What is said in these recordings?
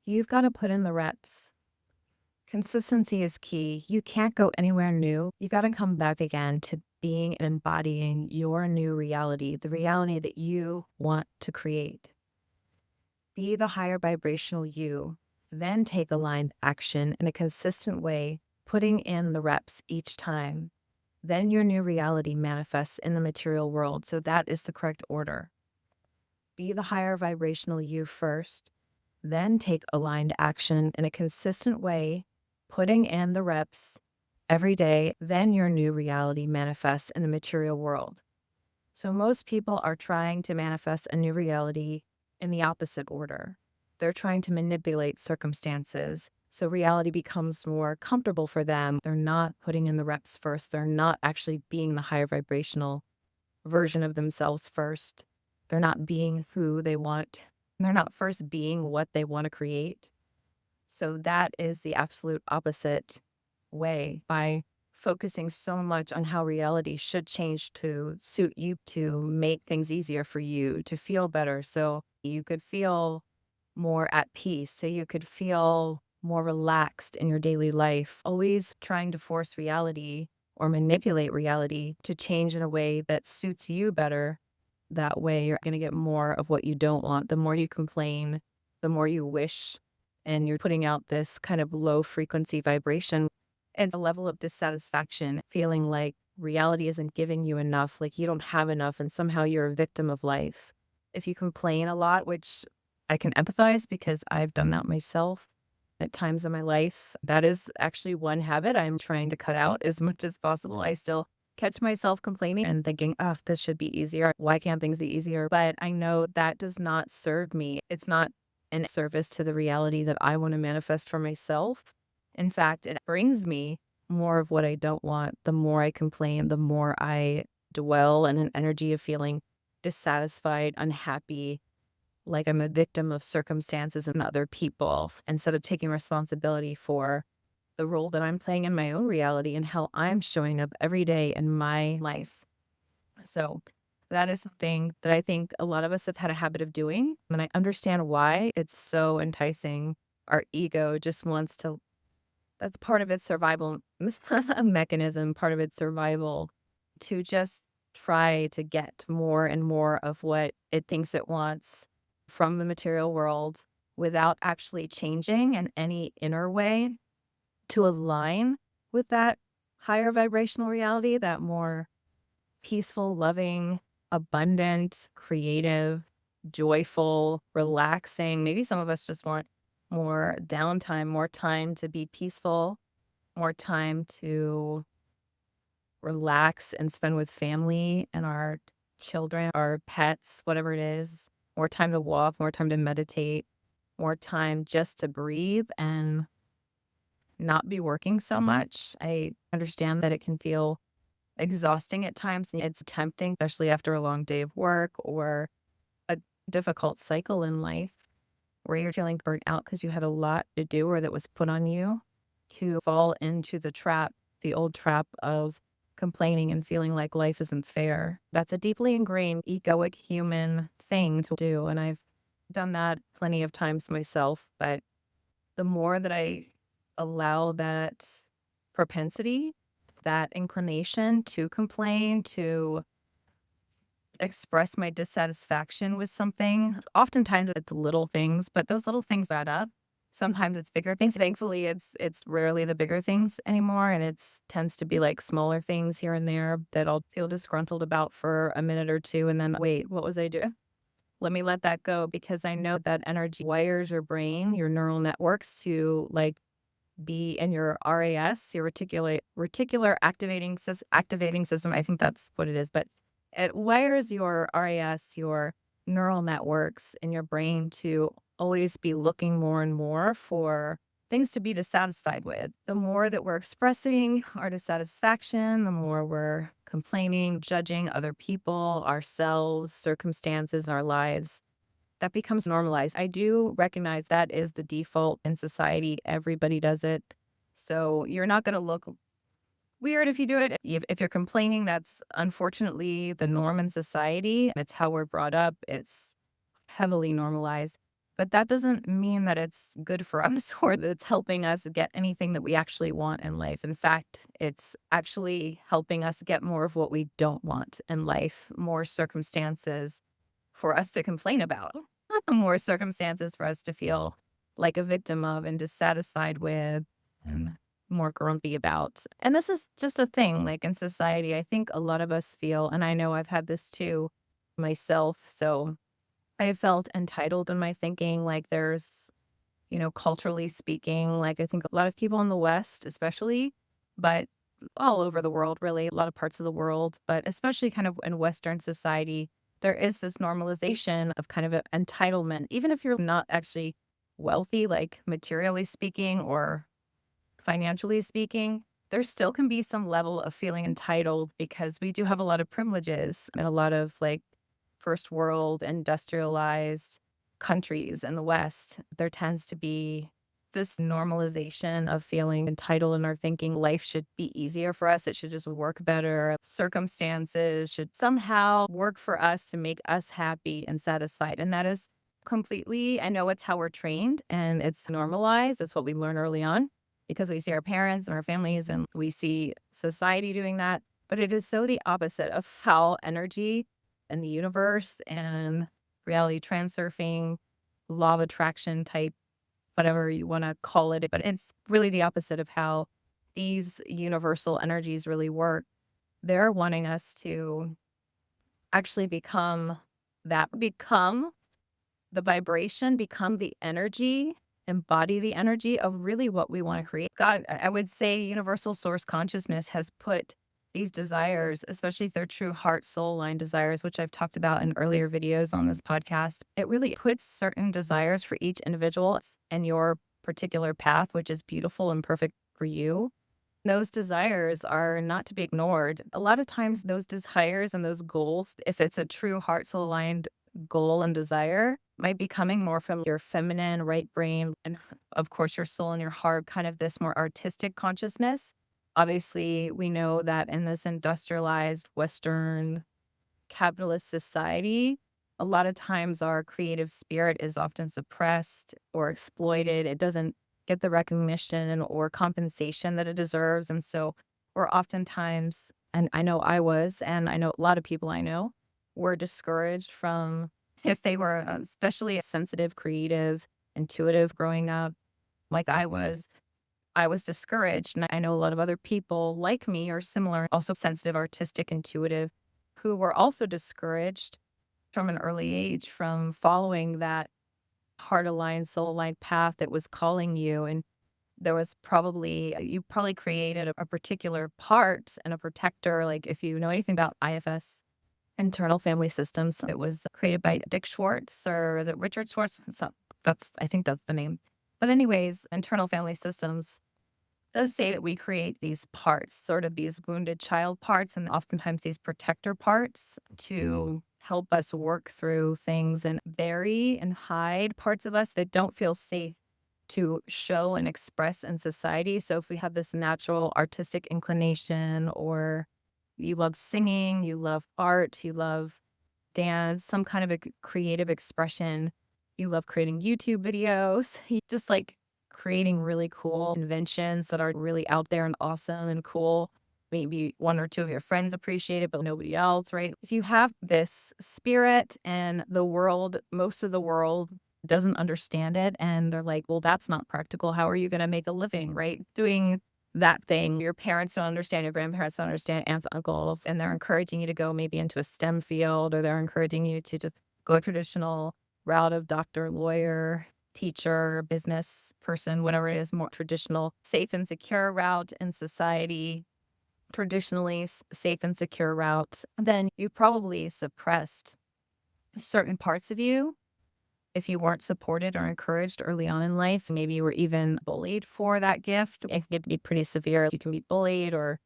You've got to put in the reps. Consistency is key. You can't go anywhere new. You got to come back again to being and embodying your new reality, the reality that you want to create. Be the higher vibrational you, then take aligned action in a consistent way, putting in the reps each time. Then your new reality manifests in the material world. So that is the correct order. Be the higher vibrational you first, then take aligned action in a consistent way, putting in the reps every day. Then your new reality manifests in the material world. So most people are trying to manifest a new reality in the opposite order. They're trying to manipulate circumstances. So reality becomes more comfortable for them. They're not putting in the reps first. They're not actually being the higher vibrational version of themselves first. They're not being who they want. They're not first being what they want to create. So that is the absolute opposite way by focusing so much on how reality should change to suit you, to make things easier for you, to feel better. So you could feel more at peace. So you could feel more relaxed in your daily life, always trying to force reality or manipulate reality to change in a way that suits you better. That way, you're going to get more of what you don't want. The more you complain, the more you wish, and you're putting out this kind of low frequency vibration and a level of dissatisfaction, feeling like reality isn't giving you enough, like you don't have enough, and somehow you're a victim of life. If you complain a lot, which I can empathize because I've done that myself at times in my life, that is actually one habit I'm trying to cut out as much as possible. I still catch myself complaining and thinking, oh, this should be easier. Why can't things be easier? But I know that does not serve me. It's not in service to the reality that I want to manifest for myself. In fact, it brings me more of what I don't want. The more I complain, the more I dwell in an energy of feeling dissatisfied, unhappy, like I'm a victim of circumstances and other people, instead of taking responsibility for the role that I'm playing in my own reality and how I'm showing up every day in my life. So that is something that I think a lot of us have had a habit of doing. And I understand why it's so enticing. Our ego just wants to, that's part of its survival mechanism, part of its survival to just try to get more and more of what it thinks it wants from the material world without actually changing in any inner way to align with that higher vibrational reality, that more peaceful, loving, abundant, creative, joyful, relaxing. Maybe some of us just want more downtime, more time to be peaceful, more time to relax and spend with family and our children, our pets, whatever it is, more time to walk, more time to meditate, more time just to breathe and not be working so much. I understand that it can feel exhausting at times. It's tempting, especially after a long day of work or a difficult cycle in life where you're feeling burnt out because you had a lot to do or that was put on you, to fall into the trap, the old trap of complaining and feeling like life isn't fair. That's a deeply ingrained egoic human thing to do. And I've done that plenty of times myself. But the more that I allow that propensity, that inclination to complain, to express my dissatisfaction with something, oftentimes it's little things, but those little things add up. Sometimes it's bigger things. Thankfully, it's rarely the bigger things anymore, and it's tends to be like smaller things here and there that I'll feel disgruntled about for a minute or two, and then wait, what was I doing? Let me let that go because I know that energy wires your brain, your neural networks to like be in your RAS, your reticular activating system. I think that's what it is, but it wires your RAS, your neural networks in your brain to always be looking more and more for things to be dissatisfied with. The more that we're expressing our dissatisfaction, the more we're complaining, judging other people, ourselves, circumstances, our lives, that becomes normalized. I do recognize that is the default in society. Everybody does it. So you're not going to look weird if you do it. If you're complaining, that's unfortunately the norm in society. It's how we're brought up. It's heavily normalized. But that doesn't mean that it's good for us or that it's helping us get anything that we actually want in life. In fact, it's actually helping us get more of what we don't want in life, more circumstances for us to complain about, more circumstances for us to feel like a victim of and dissatisfied with and more grumpy about. And this is just a thing like in society. I think a lot of us feel, and I know I've had this too myself. So I felt entitled in my thinking, like there's, culturally speaking, like I think a lot of people in the West, especially, but all over the world, really, a lot of parts of the world, but especially kind of in Western society, there is this normalization of kind of a entitlement, even if you're not actually wealthy, like materially speaking or financially speaking, there still can be some level of feeling entitled because we do have a lot of privileges and a lot of like first world industrialized countries in the West. There tends to be this normalization of feeling entitled and our thinking life should be easier for us. It should just work better. Circumstances should somehow work for us to make us happy and satisfied. And that is completely, I know it's how we're trained and it's normalized. It's what we learn early on because we see our parents and our families and we see society doing that. But it is so the opposite of how energy and the universe and reality transurfing, law of attraction type, whatever you want to call it. But it's really the opposite of how these universal energies really work. They're wanting us to actually become the vibration, become the energy, embody the energy of really what we want to create. God, I would say universal source consciousness has put these desires, especially if they're true heart, soul line desires, which I've talked about in earlier videos on this podcast. It really puts certain desires for each individual and your particular path, which is beautiful and perfect for you. Those desires are not to be ignored. A lot of times, those desires and those goals, if it's a true heart soul aligned goal and desire, might be coming more from your feminine right brain and, of course, your soul and your heart, kind of this more artistic consciousness. Obviously, we know that in this industrialized Western capitalist society, a lot of times our creative spirit is often suppressed or exploited. It doesn't get the recognition or compensation that it deserves. And so we're oftentimes, and I know I was, and I know a lot of people I know were discouraged from if they were especially sensitive, creative, intuitive growing up, like I was discouraged. And I know a lot of other people like me or similar, also sensitive, artistic, intuitive, who were also discouraged from an early age from following that heart aligned, soul aligned path that was calling you. And there was probably, you probably created a particular part and a protector. Like if you know anything about IFS, internal family systems, it was created by Dick Schwartz or is it Richard Schwartz? I think that's the name. But anyways, internal family systems does say that we create these parts, sort of these wounded child parts, and oftentimes these protector parts to help us work through things and bury and hide parts of us that don't feel safe to show and express in society. So if we have this natural artistic inclination, or you love singing, you love art, you love dance, some kind of a creative expression. You love creating YouTube videos. You just like creating really cool inventions that are really out there and awesome and cool. Maybe one or two of your friends appreciate it, but nobody else, right? If you have this spirit and the world, most of the world doesn't understand it and they're like, well, that's not practical. How are you going to make a living, right? Doing that thing. Your parents don't understand, your grandparents don't understand, aunts, uncles, and they're encouraging you to go maybe into a STEM field, or they're encouraging you to just go a traditional route of doctor, lawyer, teacher, business person, whatever it is, more traditional, safe and secure route in society, traditionally safe and secure route, then you probably suppressed certain parts of you if you weren't supported or encouraged early on in life. Maybe you were even bullied for that gift. It can be pretty severe. You can be bullied, or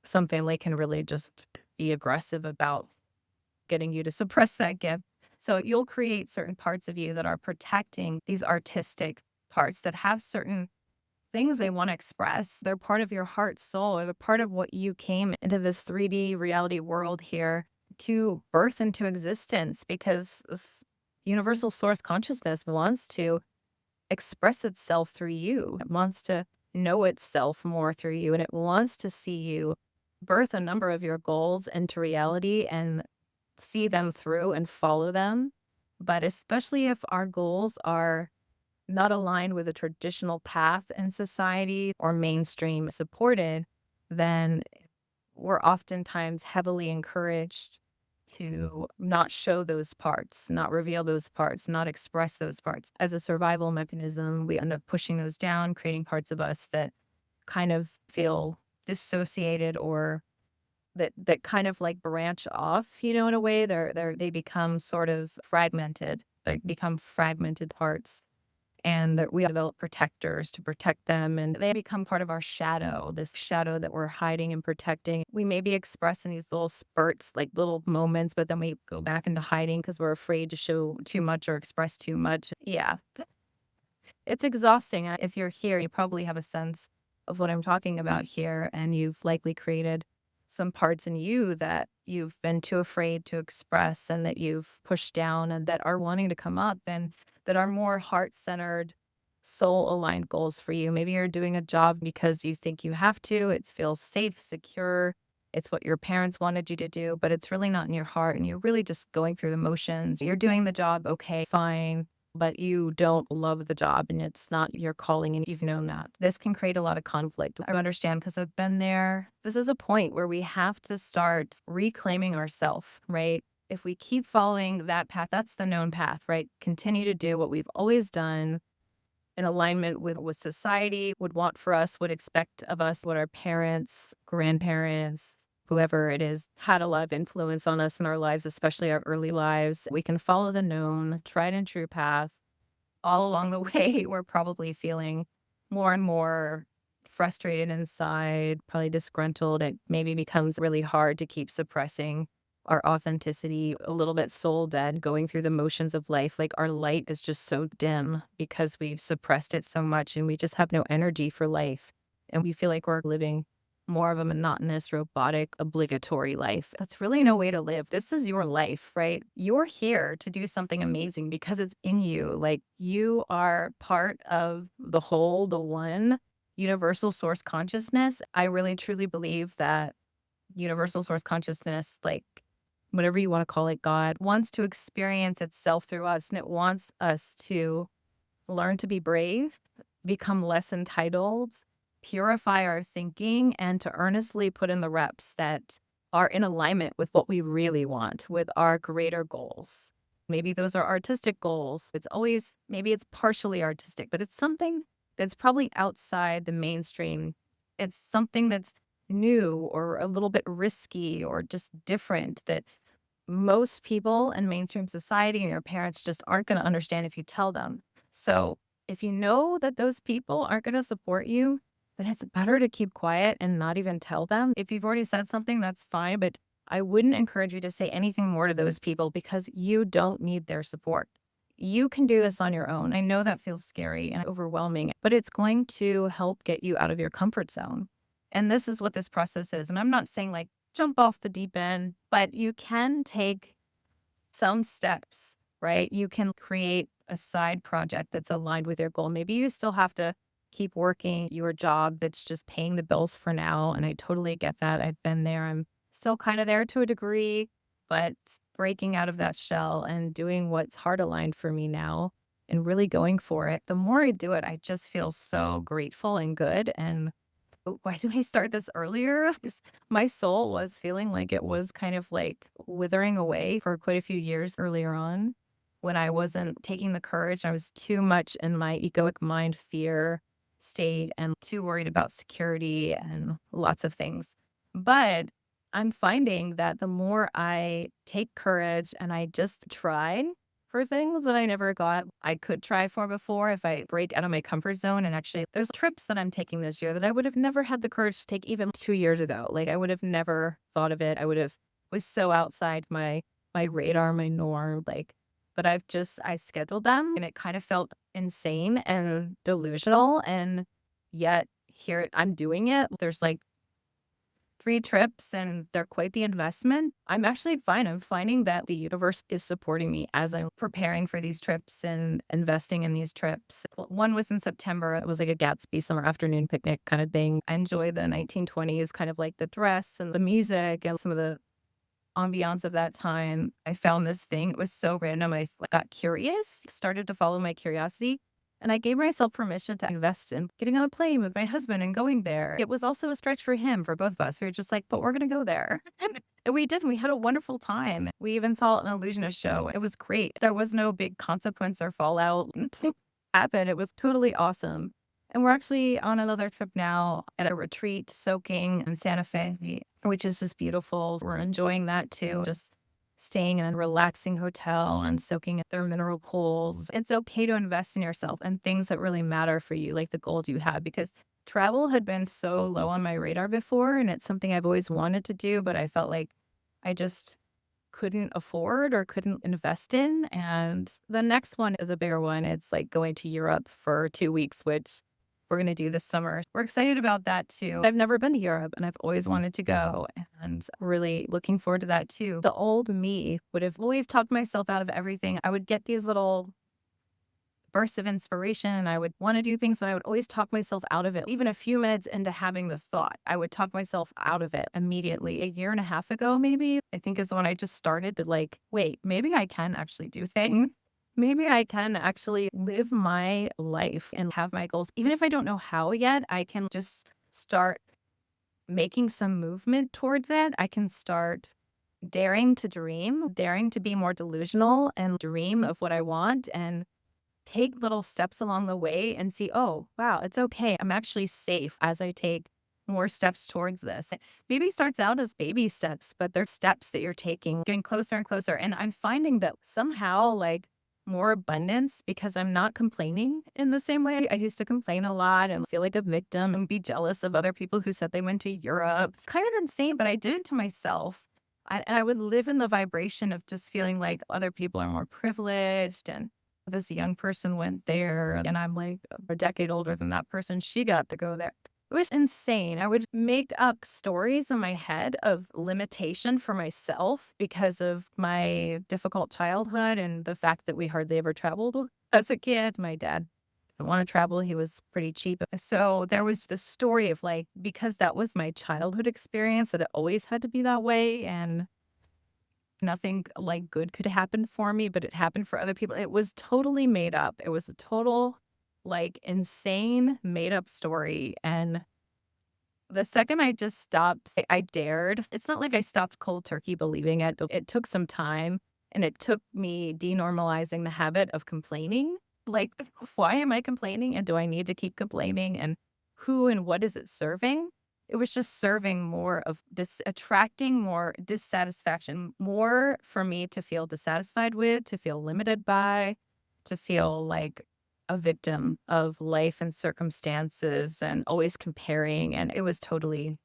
some family can really just be aggressive about getting you to suppress that gift. So you'll create certain parts of you that are protecting these artistic parts that have certain things they want to express. They're part of your heart, soul, or they're part of what you came into this 3D reality world here to birth into existence, because Universal source consciousness wants to express itself through you. It wants to know itself more through you, and it wants to see you birth a number of your goals into reality and see them through and follow them. But especially if our goals are not aligned with a traditional path in society or mainstream supported, then we're oftentimes heavily encouraged to not show those parts, not reveal those parts, not express those parts. As a survival mechanism, we end up pushing those down, creating parts of us that kind of feel dissociated or that kind of like branch off, in a way. They become sort of fragmented. They become fragmented parts and that we develop protectors to protect them, and they become part of our shadow, this shadow that we're hiding and protecting. We maybe express in these little spurts, like little moments, but then we go back into hiding because we're afraid to show too much or express too much. Yeah, it's exhausting. If you're here, you probably have a sense of what I'm talking about here, and you've likely created some parts in you that you've been too afraid to express and that you've pushed down and that are wanting to come up and that are more heart-centered, soul-aligned goals for you. Maybe you're doing a job because you think you have to. It feels safe, secure. It's what your parents wanted you to do, but it's really not in your heart, and you're really just going through the motions. You're doing the job, okay, fine, but you don't love the job and it's not your calling and you've known that. This can create a lot of conflict. I understand because I've been there. This is a point where we have to start reclaiming ourselves, right? If we keep following that path, that's the known path, right? Continue to do what we've always done in alignment with what society would want for us, would expect of us, what our parents, grandparents, whoever it is, had a lot of influence on us in our lives, especially our early lives. We can follow the known, tried and true path. All along the way, we're probably feeling more and more frustrated inside, probably disgruntled. It maybe becomes really hard to keep suppressing our authenticity, a little bit soul dead, going through the motions of life. Like our light is just so dim because we've suppressed it so much and we just have no energy for life. And we feel like we're living more of a monotonous, robotic, obligatory life. That's really no way to live. This is your life, right? You're here to do something amazing because it's in you. Like you are part of the whole, the one universal source consciousness. I really truly believe that universal source consciousness, like whatever you want to call it, God wants to experience itself through us. And it wants us to learn to be brave, become less entitled, purify our thinking, and to earnestly put in the reps that are in alignment with what we really want, with our greater goals. Maybe those are artistic goals. It's always, maybe it's partially artistic, but it's something that's probably outside the mainstream. It's something that's new or a little bit risky or just different that most people in mainstream society and your parents just aren't going to understand if you tell them. So if you know that those people aren't going to support you, then it's better to keep quiet and not even tell them. If you've already said something, that's fine, but I wouldn't encourage you to say anything more to those people because you don't need their support. You can do this on your own. I know that feels scary and overwhelming, but it's going to help get you out of your comfort zone. And this is what this process is. And I'm not saying like jump off the deep end, but you can take some steps, right? You can create a side project that's aligned with your goal. Maybe you still have to keep working your job that's just paying the bills for now. And I totally get that. I've been there. I'm still kind of there to a degree, but breaking out of that shell and doing what's heart aligned for me now and really going for it. The more I do it, I just feel so grateful and good. And why did I start this earlier? 'Cause my soul was feeling like it was kind of like withering away for quite a few years earlier on when I wasn't taking the courage. I was too much in my egoic mind fear state and too worried about security and lots of things. But I'm finding that the more I take courage and I just try for things that I never got I could try for before if I break out of my comfort zone. And actually, there's trips that I'm taking this year that I would have never had the courage to take even 2 years ago. Like I would have never thought of it. I would have was so outside my radar, my norm. Like, but I scheduled them and it kind of felt insane and delusional. And yet here I'm doing it. There's like 3 trips and they're quite the investment. I'm actually fine. I'm finding that the universe is supporting me as I'm preparing for these trips and investing in these trips. One was in September. It was like a Gatsby summer afternoon picnic kind of thing. I enjoy the 1920s, kind of like the dress and the music and some of the ambiance of that time. I found this thing. It was so random. I got curious, started to follow my curiosity, and I gave myself permission to invest in getting on a plane with my husband and going there. It was also a stretch for him, for both of us. We were just like, but we're going to go there. And we did. We had a wonderful time. We even saw an illusionist show. It was great. There was no big consequence or fallout happened. It was totally awesome. And we're actually on another trip now at a retreat, soaking in Santa Fe, which is just beautiful. We're enjoying that too. Just staying in a relaxing hotel and soaking at their mineral pools. It's okay to invest in yourself and things that really matter for you, like the goals you have, because travel had been so low on my radar before. And it's something I've always wanted to do, but I felt like I just couldn't afford or couldn't invest in. And the next one is a bigger one. It's like going to Europe for 2 weeks, which we're going to do this summer. We're excited about that too. I've never been to Europe and I've always wanted to go and really looking forward to that too. The old me would have always talked myself out of everything. I would get these little bursts of inspiration and I would want to do things and I would always talk myself out of it. Even a few minutes into having the thought, I would talk myself out of it immediately. A year and a half ago, maybe, I think is when I just started to like, wait, maybe I can actually do things. Maybe I can actually live my life and have my goals. Even if I don't know how yet, I can just start making some movement towards it. I can start daring to dream, daring to be more delusional and dream of what I want and take little steps along the way and see, oh, wow, it's okay. I'm actually safe as I take more steps towards this. Maybe starts out as baby steps, but they're steps that you're taking, getting closer and closer. And I'm finding that somehow like more abundance because I'm not complaining in the same way. I used to complain a lot and feel like a victim and be jealous of other people who said they went to Europe. It's kind of insane, but I did it to myself. And I would live in the vibration of just feeling like other people are more privileged and this young person went there and I'm like a decade older than that person. She got to go there. It was insane. I would make up stories in my head of limitation for myself because of my difficult childhood and the fact that we hardly ever traveled as a kid. My dad didn't want to travel. He was pretty cheap. So there was this story of like, because that was my childhood experience, that it always had to be that way. And nothing like good could happen for me, but it happened for other people. It was totally made up. It was a total, like, insane made up story. And the second I just stopped, I dared. It's not like I stopped cold turkey believing it, but it took some time and it took me denormalizing the habit of complaining. Like, why am I complaining? And do I need to keep complaining? And who and what is it serving? It was just serving more of this, attracting more dissatisfaction, more for me to feel dissatisfied with, to feel limited by, to feel like a victim of life and circumstances and always comparing. And it was totally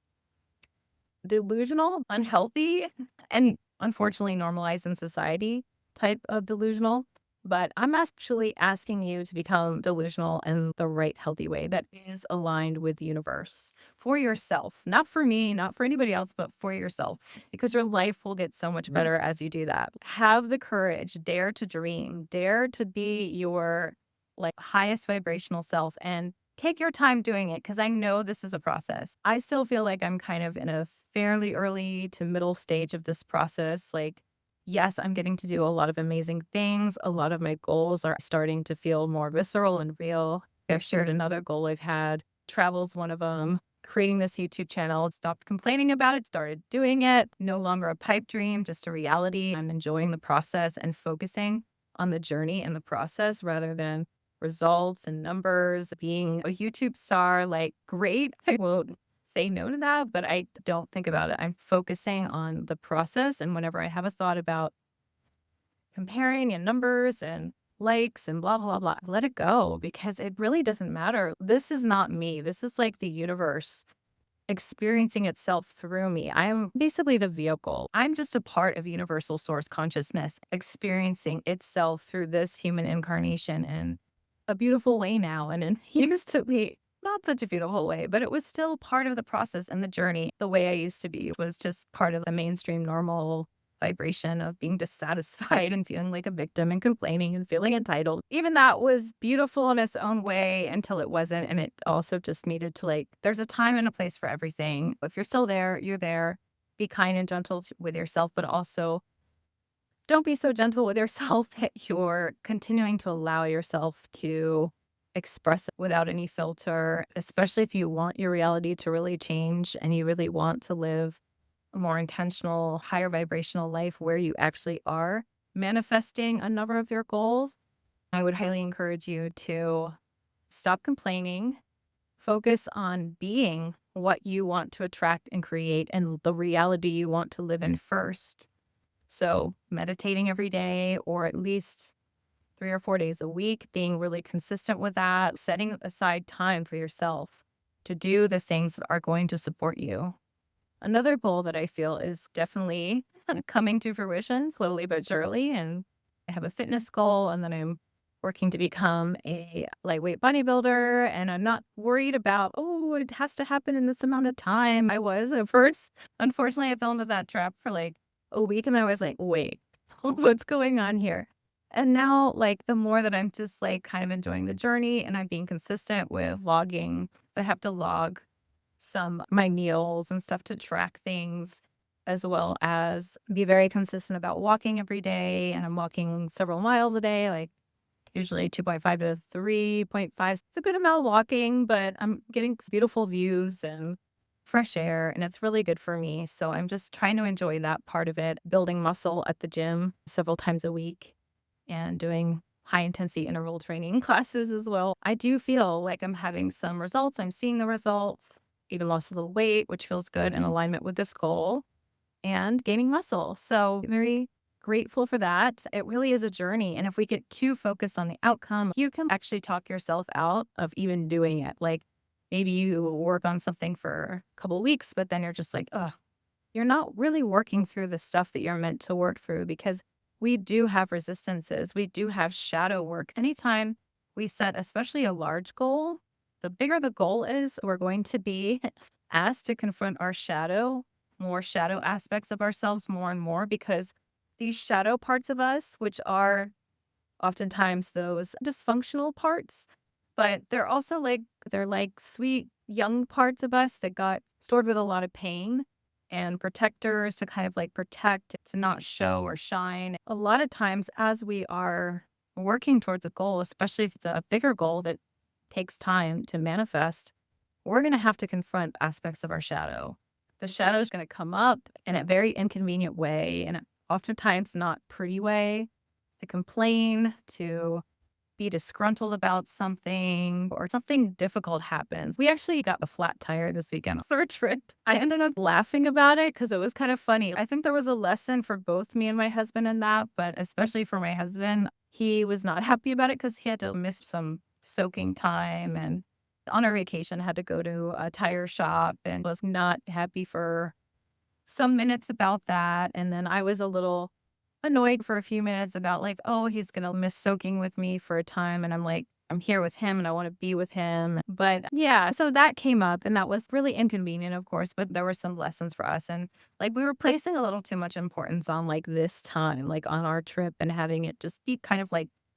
delusional, unhealthy, and unfortunately normalized in society type of delusional. But I'm actually asking you to become delusional in the right healthy way that is aligned with the universe for yourself, not for me, not for anybody else, but for yourself, because your life will get so much better as you do that. Have the courage, dare to dream, dare to be your like highest vibrational self and take your time doing it because I know this is a process. I still feel like I'm kind of in a fairly early to middle stage of this process. Like, yes, I'm getting to do a lot of amazing things. A lot of my goals are starting to feel more visceral and real. I've shared another goal I've had. Travel's one of them. Creating this YouTube channel, stopped complaining about it, started doing it. No longer a pipe dream, just a reality. I'm enjoying the process and focusing on the journey and the process rather than results and numbers. Being a YouTube star, like, great. I won't say no to that, but I don't think about it. I'm focusing on the process. And whenever I have a thought about comparing and numbers and likes and blah, blah, blah, let it go because it really doesn't matter. This is not me. This is like the universe experiencing itself through me. I am basically the vehicle. I'm just a part of universal source consciousness experiencing itself through this human incarnation in a beautiful way now. And it used to be not such a beautiful way, but it was still part of the process and the journey. The way I used to be was just part of the mainstream normal vibration of being dissatisfied and feeling like a victim and complaining and feeling entitled. Even that was beautiful in its own way until it wasn't. And it also just needed to there's a time and a place for everything. If you're still there, you're there. Be kind and gentle with yourself, but also don't be so gentle with yourself that you're continuing to allow yourself to express it without any filter, especially if you want your reality to really change and you really want to live a more intentional, higher vibrational life where you actually are manifesting a number of your goals. I would highly encourage you to stop complaining, focus on being what you want to attract and create and the reality you want to live in first. So meditating every day, or at least 3 or 4 days a week, being really consistent with that, setting aside time for yourself to do the things that are going to support you. Another goal that I feel is definitely coming to fruition slowly but surely. And I have a fitness goal, and then I'm working to become a lightweight bodybuilder. And I'm not worried about, oh, it has to happen in this amount of time. I was at first. Unfortunately, I fell into that trap for a week, and I was like, wait, what's going on here? And now, the more that I'm just kind of enjoying the journey and I'm being consistent with logging, I have to log my meals and stuff to track things, as well as be very consistent about walking every day. And I'm walking several miles a day, usually 2.5 to 3.5. It's a good amount of walking, but I'm getting beautiful views and fresh air, and it's really good for me. So I'm just trying to enjoy that part of it, building muscle at the gym several times a week and doing high intensity interval training classes as well. I do feel like I'm having some results. I'm seeing the results, even lost a little weight, which feels good in alignment with this goal, and gaining muscle. So very grateful for that. It really is a journey. And if we get too focused on the outcome, you can actually talk yourself out of even doing it. Maybe you work on something for a couple of weeks, but then you're just like, ugh, you're not really working through the stuff that you're meant to work through, because we do have resistances. We do have shadow work. Anytime we set, especially a large goal, the bigger the goal is, we're going to be asked to confront our more shadow aspects of ourselves more and more, because these shadow parts of us, which are oftentimes those dysfunctional parts, but they're also they're sweet young parts of us that got stored with a lot of pain and protectors to kind of protect, to not show or shine. A lot of times as we are working towards a goal, especially if it's a bigger goal that takes time to manifest, we're going to have to confront aspects of our shadow. The shadow is going to come up in a very inconvenient way, and oftentimes not pretty way, to complain, to be disgruntled about something, or something difficult happens. We actually got a flat tire this weekend for a trip. I ended up laughing about it because it was kind of funny. I think there was a lesson for both me and my husband in that, but especially for my husband, he was not happy about it because he had to miss some soaking time, and on our vacation had to go to a tire shop and was not happy for some minutes about that. And then I was a little annoyed for a few minutes about oh, he's gonna miss soaking with me for a time, and I'm I'm here with him and I want to be with him. But yeah, so that came up, and that was really inconvenient, of course, but there were some lessons for us. And we were placing a little too much importance on this time, on our trip, and having it just be kind of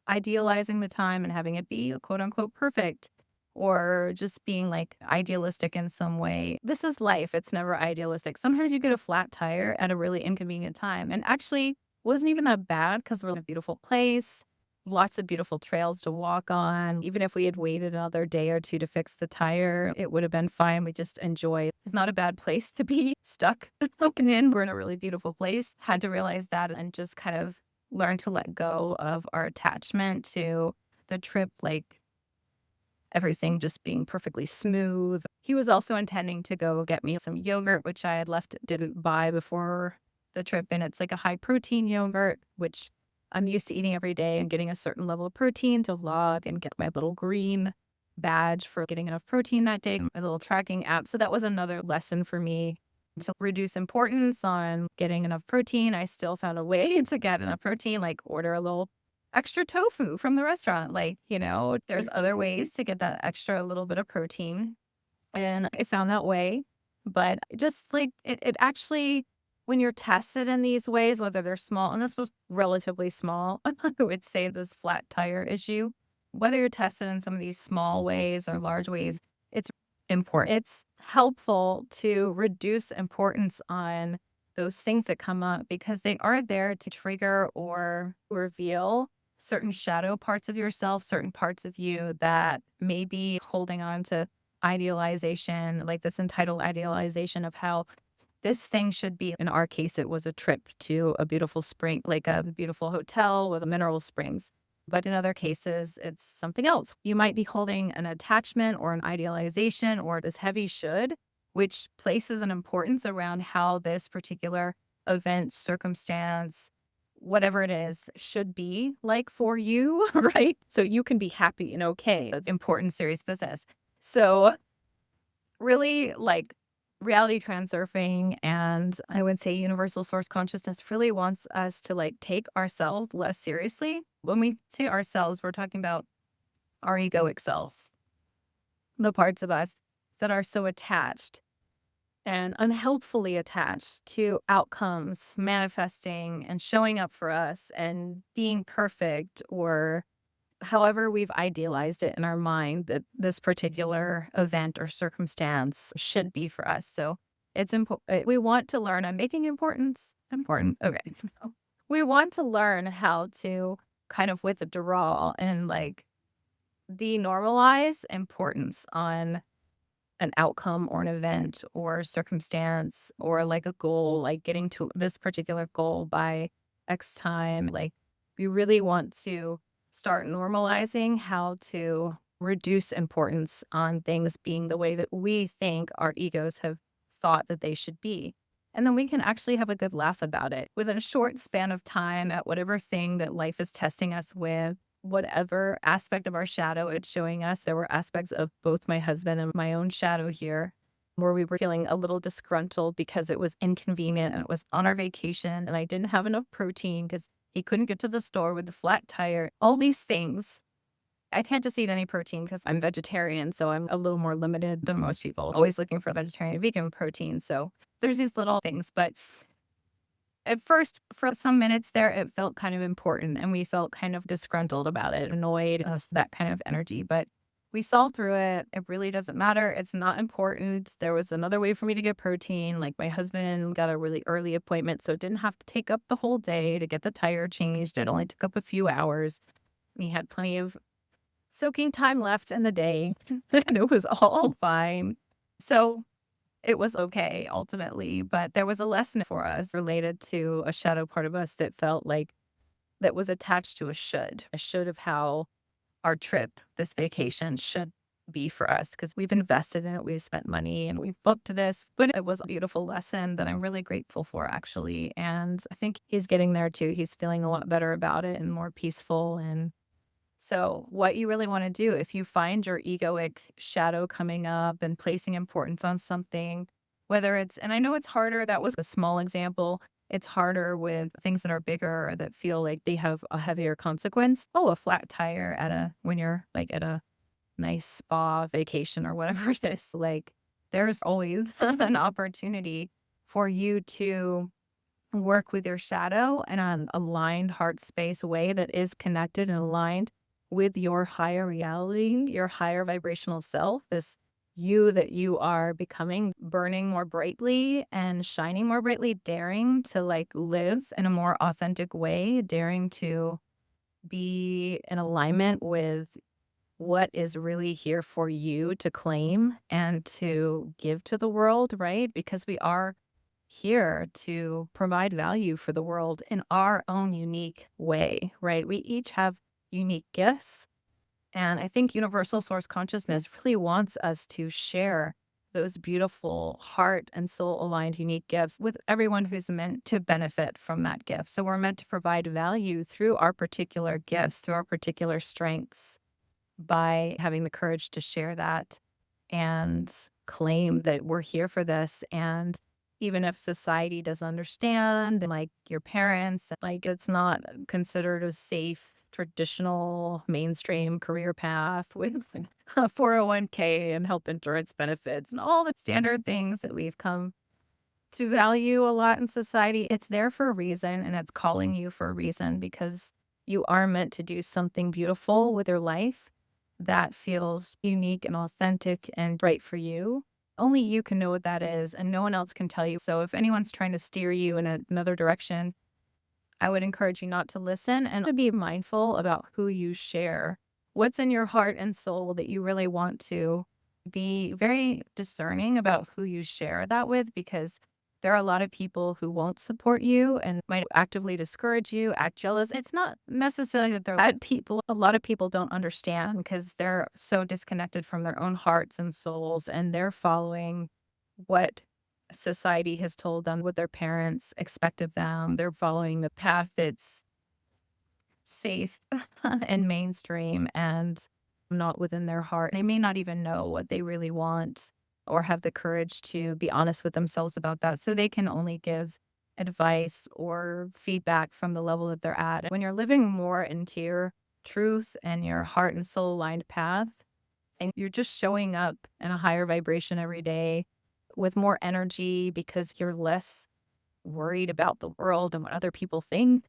idealizing the time and having it be quote unquote perfect, or just being idealistic in some way. This is life. It's never idealistic. Sometimes you get a flat tire at a really inconvenient time, and actually wasn't even that bad because we're in a beautiful place, lots of beautiful trails to walk on. Even if we had waited another day or two to fix the tire, it would have been fine. We just enjoy. It's not a bad place to be stuck in. We're in a really beautiful place. Had to realize that and just kind of learn to let go of our attachment to the trip, everything just being perfectly smooth. He was also intending to go get me some yogurt, which I had didn't buy before the trip. And it's a high protein yogurt, which I'm used to eating every day and getting a certain level of protein to log and get my little green badge for getting enough protein that day, my little tracking app. So that was another lesson for me to reduce importance on getting enough protein. I still found a way to get enough protein, order a little extra tofu from the restaurant. Like, there's other ways to get that extra little bit of protein. And I found that way. But just like it actually, when you're tested in these ways, whether they're small, and this was relatively small, I would say this flat tire issue, whether you're tested in some of these small ways or large ways, it's important. It's helpful to reduce importance on those things that come up because they are there to trigger or reveal certain shadow parts of yourself, certain parts of you that may be holding on to idealization, like this entitled idealization of how this thing should be. In our case, it was a trip to a beautiful spring, like a beautiful hotel with mineral springs. But in other cases, it's something else. You might be holding an attachment or an idealization or this heavy should, which places an importance around how this particular event, circumstance, whatever it is, should be like for you, right? So you can be happy and okay. It's important, serious business. So really like reality transurfing and I would say universal source consciousness really wants us to like take ourselves less seriously. When we say ourselves, we're talking about our egoic selves, the parts of us that are so attached and unhelpfully attached to outcomes, manifesting and showing up for us and being perfect or however we've idealized it in our mind that this particular event or circumstance should be for us. So it's important. We want to learn. I'm making importance important. Okay. We want to learn how to kind of withdraw and like denormalize importance on an outcome or an event or circumstance or like a goal, like getting to this particular goal by X time. Like we really want to start normalizing how to reduce importance on things being the way that we think our egos have thought that they should be. And then we can actually have a good laugh about it within a short span of time at whatever thing that life is testing us with whatever aspect of our shadow it's showing us. There were aspects of both my husband and my own shadow here where we were feeling a little disgruntled because it was inconvenient and it was on our vacation and I didn't have enough protein because he couldn't get to the store with the flat tire. All these things. I can't just eat any protein because I'm vegetarian, so I'm a little more limited than most people. Always looking for vegetarian, vegan protein. So there's these little things, but at first, for some minutes there, it felt kind of important and we felt kind of disgruntled about it, annoyed, that kind of energy. But we saw through it. It really doesn't matter. It's not important. There was another way for me to get protein. Like my husband got a really early appointment, so it didn't have to take up the whole day to get the tire changed. It only took up a few hours. We had plenty of soaking time left in the day, and it was all fine. So it was okay ultimately, but there was a lesson for us related to a shadow part of us that felt like that was attached to a should of how our trip, this vacation should be for us because we've invested in it, we've spent money and we've booked this. But it was a beautiful lesson that I'm really grateful for actually. And I think he's getting there too. He's feeling a lot better about it and more peaceful. And so, what you really want to do if you find your egoic shadow coming up and placing importance on something, whether it's, and I know it's harder, that was a small example. It's harder with things that are bigger or that feel like they have a heavier consequence. Oh, a flat tire when you're like at a nice spa vacation or whatever it is. Like, there's always an opportunity for you to work with your shadow in an aligned heart space way that is connected and aligned with your higher reality, your higher vibrational self, this you that you are becoming, burning more brightly and shining more brightly, daring to like live in a more authentic way, daring to be in alignment with what is really here for you to claim and to give to the world, right? Because we are here to provide value for the world in our own unique way, right? We each have unique gifts. And I think universal source consciousness really wants us to share those beautiful heart and soul aligned unique gifts with everyone who's meant to benefit from that gift. So we're meant to provide value through our particular gifts, through our particular strengths by having the courage to share that and claim that we're here for this. And even if society doesn't understand, and like your parents, like it's not considered a safe traditional mainstream career path with a 401k and health insurance benefits and all the standard things that we've come to value a lot in society. It's there for a reason and it's calling you for a reason because you are meant to do something beautiful with your life that feels unique and authentic and right for you. Only you can know what that is, and no one else can tell you. So, if anyone's trying to steer you in another direction, I would encourage you not to listen and to be mindful about who you share. What's in your heart and soul that you really want to be very discerning about who you share that with because there are a lot of people who won't support you and might actively discourage you, act jealous. It's not necessarily that they're bad people. A lot of people don't understand because they're so disconnected from their own hearts and souls and they're following what society has told them, what their parents expect of them. They're following the path that's safe and mainstream and not within their heart. They may not even know what they really want or have the courage to be honest with themselves about that. So they can only give advice or feedback from the level that they're at. When you're living more into your truth and your heart and soul aligned path, and you're just showing up in a higher vibration every day with more energy because you're less worried about the world and what other people think.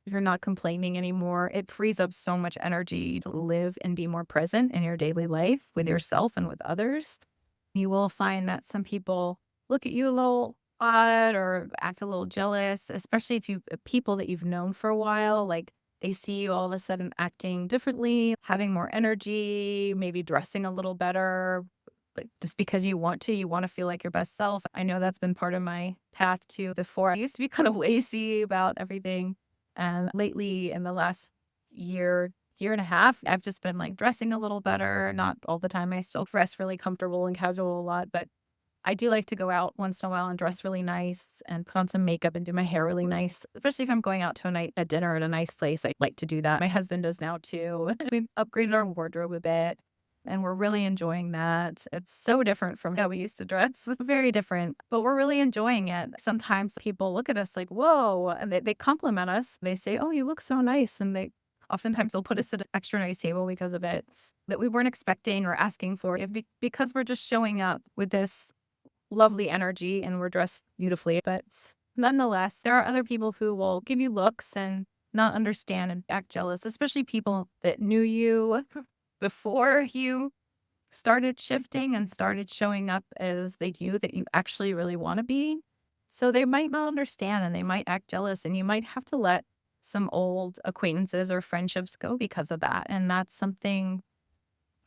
You're not complaining anymore. It frees up so much energy to live and be more present in your daily life with yourself and with others. You will find that some people look at you a little odd or act a little jealous, especially if you people that you've known for a while, like they see you all of a sudden acting differently, having more energy, maybe dressing a little better, like just because you want to feel like your best self. I know that's been part of my path too before. I used to be kind of lazy about everything. And lately in the last year and a half, I've just been like dressing a little better, not all the time. I still dress really comfortable and casual a lot, but I do like to go out once in a while and dress really nice and put on some makeup and do my hair really nice, especially if I'm going out to a dinner at a nice place. I like to do that. My husband does now too. We've upgraded our wardrobe a bit and we're really enjoying that. It's so different from how we used to dress. It's very different, but we're really enjoying it. Sometimes people look at us like, whoa, and they compliment us. They say, oh, you look so nice. And they oftentimes they'll put us at an extra nice table because of it that we weren't expecting or asking for because we're just showing up with this lovely energy and we're dressed beautifully. But nonetheless, there are other people who will give you looks and not understand and act jealous, especially people that knew you before you started shifting and started showing up as the you that you actually really want to be. So they might not understand and they might act jealous, and you might have to let some old acquaintances or friendships go because of that. And that's something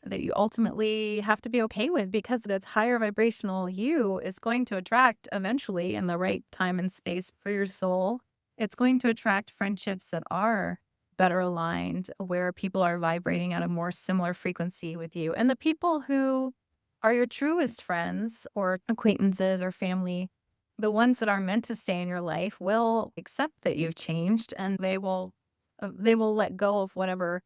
that you ultimately have to be okay with because that's higher vibrational you is going to attract eventually in the right time and space for your soul. It's going to attract friendships that are better aligned, where people are vibrating at a more similar frequency with you. And the people who are your truest friends or acquaintances or family, the ones that are meant to stay in your life will accept that you've changed and they will let go of whatever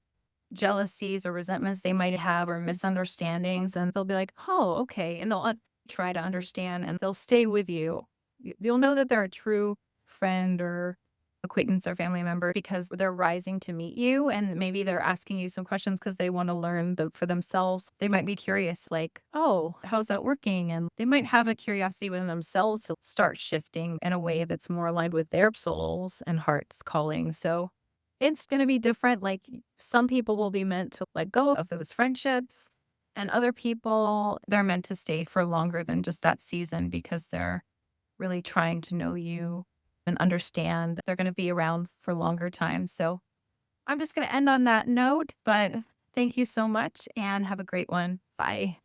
jealousies or resentments they might have or misunderstandings, and they'll be like, "Oh, okay," and they'll try to understand, and they'll stay with you. You'll know that they're a true friend or acquaintance or family member because they're rising to meet you, and maybe they're asking you some questions because they want to learn for themselves. They might be curious, like, "Oh, how's that working?" And they might have a curiosity within themselves to start shifting in a way that's more aligned with their souls and heart's calling. So it's going to be different. Like some people will be meant to let go of those friendships, and other people, they're meant to stay for longer than just that season because they're really trying to know you and understand that they're going to be around for longer time. So I'm just going to end on that note, but thank you so much and have a great one. Bye.